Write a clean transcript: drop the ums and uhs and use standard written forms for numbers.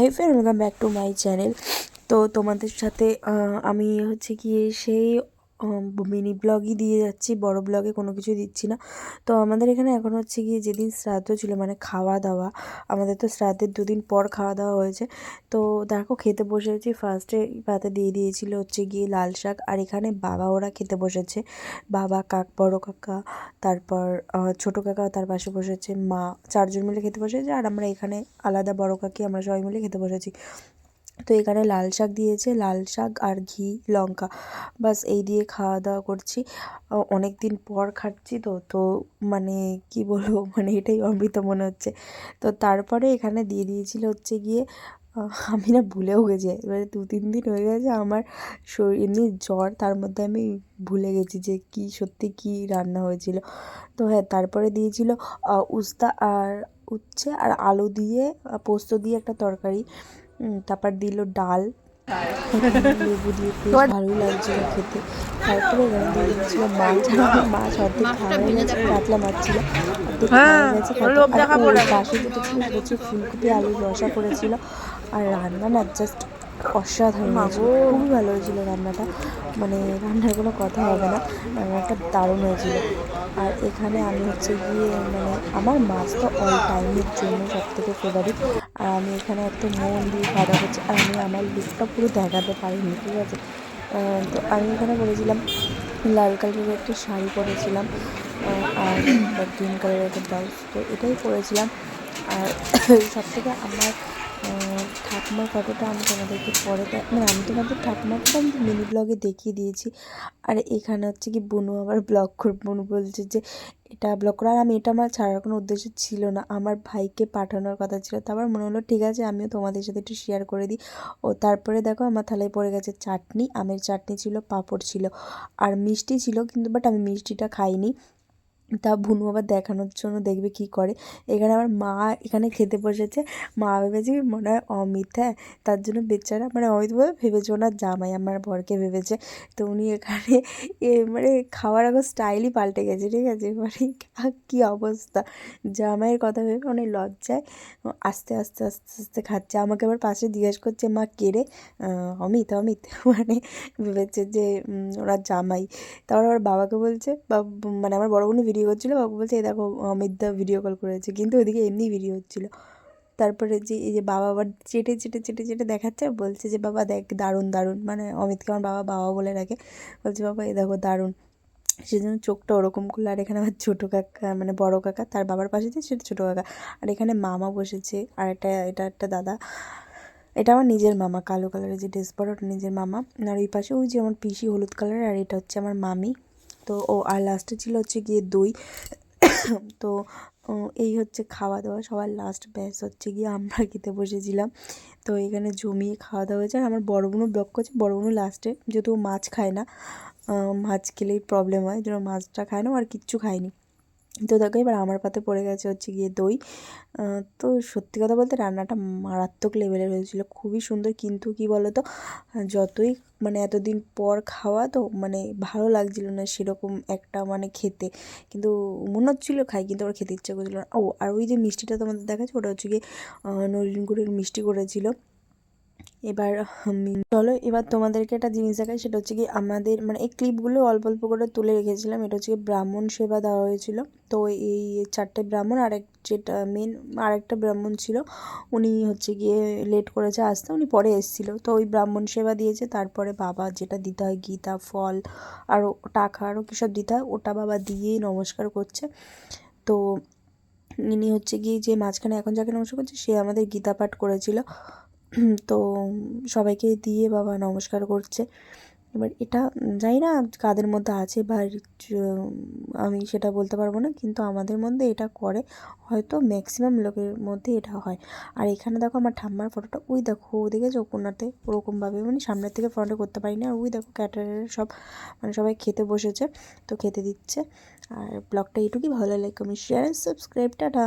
Hi friend, welcome back to my channel. তো তোমাদের সাথে আমি হচ্ছে গিয়ে সেই মিনি ব্লগই দিয়ে যাচ্ছি, বড় ব্লগে কোনো কিছু দিচ্ছি না। তো আমাদের এখানে এখন হচ্ছে গিয়ে যেদিন শ্রাদ্ধ ছিল, মানে খাওয়া দাওয়া, আমাদের তো শ্রাদ্ধের 2 দিন পর খাওয়া দাওয়া হয়েছে। তো দেখো খেতে বসেছি, ফার্স্টে পাতে দিয়ে দিয়েছিল হচ্ছে গিয়ে লাল শাক, আর এখানে বাবা ওরা খেতে বসেছে। বাবা, বড় কাকা, তারপর ছোটো কাকা তার পাশে বসেছে, মা, 4জন মিলে খেতে বসেছে। আর আমরা এখানে আলাদা বড় কাকি, আমরা সবাই মিলে খেতে বসেছি। তো এখানে লাল শাক দিয়েছে, লাল শাক আর ঘি লঙ্কা, বাস এই দিয়ে খাওয়া দাওয়া করছি। অনেক দিন পর খাচ্ছি তো তো মানে কি বলবো, মানে এটাই অমৃত মনে হচ্ছে। তো তারপরে এখানে দিয়ে দিয়েছিল হচ্ছে গিয়ে আমি না ভুলেও গেছি, এবারে 2-3 দিন হয়ে গেছে আমার শরীর এমনি জ্বর, তার মধ্যে আমি ভুলে গেছি যে কি সত্যি কি রান্না হয়েছিল। তো হ্যাঁ, তারপরে দিয়েছিল উস্তা আর উচ্ছে আর আলু দিয়ে পোস্ত দিয়ে একটা তরকারি। তারপর দিল ডাল, লেবু দিয়ে, বেশ ভালোই লাগছিল খেতে। তারপরে এখানে দিয়ে দিচ্ছিল মাছ, আর আমার মাছ অর্ধেক খাওয়া হয়ে গেছে, কাতলা মাছ ছিল, অর্ধেক খাওয়া হয়ে গেছে। আর ওই পাশে যেটা ছিল সেটা হচ্ছে ফুলকপি আলুর রসা করেছিল। আর রান্না না জাস্ট অসাধারণ হয়েছিল, খুবই ভালো হয়েছিল রান্নাটা, মানে রান্নার কোনো কথা হবে না, রান্নাটা দারুণ হয়েছিল। আর এখানে আমি হচ্ছে গিয়ে মানে আমার মাছ তো অল টাইমের জন্য সবথেকে ফেভারিট। আর আমি এখানে একদম মন দিয়ে খাওয়া দাওয়া করছি, আর আমি আমার লুকটা পুরো দেখাতে পারিনি, ঠিক আছে। তো আমি এখানে পরেছিলাম লাল কালারের একটা শাড়ি পরেছিলাম, আর গ্রিন কালারের একটা ব্লাউজ, তো এটাই পরেছিলাম। আর সবথেকে আমার ঠাকুমার ফটোটা আমি তোমাদেরকে পরে মানে আমি তোমাদের ঠাকুমার ফটো আমি মিনি ব্লগে দেখিয়ে দিয়েছি। আর এখানে হচ্ছে কি বুনু আবার ব্লগ করে, বুনু বলছে যে এটা ব্লগ করা, আর আমি এটা আমার ছাড়ার কোনো উদ্দেশ্য ছিল না, আমার ভাইকে পাঠানোর কথা ছিল। তারপর মনে হলো ঠিক আছে আমিও তোমাদের সাথে একটু শেয়ার করে দিই। ও তারপরে দেখো আমার থালায় পড়ে গেছে চাটনি, আমের চাটনি ছিল, পাঁপড় ছিল, আর মিষ্টি ছিল, কিন্তু বাট আমি মিষ্টিটা খাইনি। তা বুনু আবার দেখানোর জন্য দেখবে কি করে। এখানে আমার মা এখানে খেতে বসেছে, মা ভেবেছে মনে হয় অমিত, হ্যাঁ, তার জন্য বেচারা, মানে অমিত বলে ভেবেছে ওনার জামাই, আমার বরকে ভেবেছে। তো উনি এখানে মানে খাওয়ার আগের স্টাইলই পাল্টে গেছে, ঠিক আছে, মানে কী অবস্থা। জামাইয়ের কথা ভেবে অনেক লজ্জায় আস্তে আস্তে আস্তে আস্তে খাচ্ছে। আমাকে আবার পাশে জিজ্ঞেস করছে মা কে রে, অমিত অমিত, মানে ভেবেছে যে ওনার জামাই। তারপর আমার বাবাকে বলছে, মানে আমার বড় বোন ভিডিও করছিলো, বাবা বলছে এই দেখো অমিতদা ভিডিও কল করেছে, কিন্তু ওইদিকে এমনি ভিডিও হচ্ছিলো। তারপরে যে এই যে বাবা আবার চেটে চেটে চেটে চেটে দেখাচ্ছে, আর বলছে যে বাবা দেখ দারুণ দারুণ, মানে অমিতকে আমার বাবা বাবা বলে রাখে, বলছে বাবা এই দেখো দারুণ, সেজন্য চোখটা ওরকম করলো। আর এখানে আমার ছোটো কাকা, মানে বড় কাকা, তার বাবার পাশে যে সেটা ছোটো কাকা, আর এখানে মামা বসেছে, আর এটা একটা দাদা, এটা আমার নিজের মামা, কালো কালারের যে ড্রেস পরে ওটা নিজের মামা। আর ওই পাশে ওই যে আমার পিসি হলুদ কালারের, আর এটা হচ্ছে আমার মামি। তো আর লাস্টে ছিল হচ্ছে গিয়ে দই। তো এই হচ্ছে খাওয়া দাওয়া, সবার লাস্ট ব্যাস হচ্ছে গিয়ে আমরা খেতে বসেছিলাম। তো এখানে জমিয়ে খাওয়া দাওয়া হয়েছে, আর আমার বড় বোনও ব্লগ করছে, বড় বোনও লাস্টে, যেহেতু মাছ খায় না, মাছ খেলেই প্রবলেম হয়, যেন মাছটা খায় না, আর কিচ্ছু খায়নি। তো দেখো এবার আমার পাতে পড়ে গেছে হচ্ছে গিয়ে দই। তো সত্যি কথা বলতে রান্নাটা মারাত্মক লেভেলের হয়েছিল, খুবই সুন্দর। কিন্তু কি বলো তো, যতই মানে এতদিন পর খাওয়া, তো মানে ভালো লাগছিল না সেরকম একটা মানে খেতে, কিন্তু মনে হচ্ছিলো খাই, কিন্তু আবার খেতে ইচ্ছা করছিলো না। ও আর ওই যে মিষ্টিটা তোমাদের দেখাচ্ছে, ওটা হচ্ছে গিয়ে নলেন গুড়ের মিষ্টি করেছিল। এবার চলো এবার তোমাদেরকে একটা জিনিস দেখাই, সেটা হচ্ছে কি আমাদের মানে এই ক্লিপগুলো অল্প অল্প করে তুলে রেখেছিলাম। এটা হচ্ছে ব্রাহ্মণ সেবা দেওয়া হয়েছিল। তো এই 4টে ব্রাহ্মণ, যেটা মেন আরেকটা ব্রাহ্মণ ছিল, উনি হচ্ছে গিয়ে লেট করেছে আসতে, উনি পরে এসেছিলো। তো ওই ব্রাহ্মণ সেবা দিয়েছে, তারপরে বাবা যেটা দিতে হয় গীতা, ফল, আরও টাকা, আরও কী সব দিতে হয়, ওটা বাবা দিয়েই নমস্কার করছে। তো ইনি হচ্ছে গিয়ে যে মাঝখানে এখন যাকে নমস্কার করছে, সে আমাদের গীতা পাঠ করেছিল। তো সবাইকে দিয়ে বাবা নমস্কার করছে। এবার এটা জানি না কাদের মধ্যে আছে বা আমি সেটা বলতে পারবো না, কিন্তু আমাদের মধ্যে এটা করে, হয়তো ম্যাক্সিমাম লোকের মধ্যে এটা হয়। আর এখানে দেখো আমার ঠাম্মার ফটোটা, ওই দেখো ওদিকে কোনাতে ওরকমভাবে, মানে সামনের থেকে ফটো করতে পারি না। আর ওই দেখো ক্যাটারের সব, মানে সবাই খেতে বসেছে, তো খেতে দিচ্ছে। আর ব্লগটা এইটুকুই, ভালো লাগে, কমেন্ট, শেয়ার, সাবস্ক্রাইব, টাটা।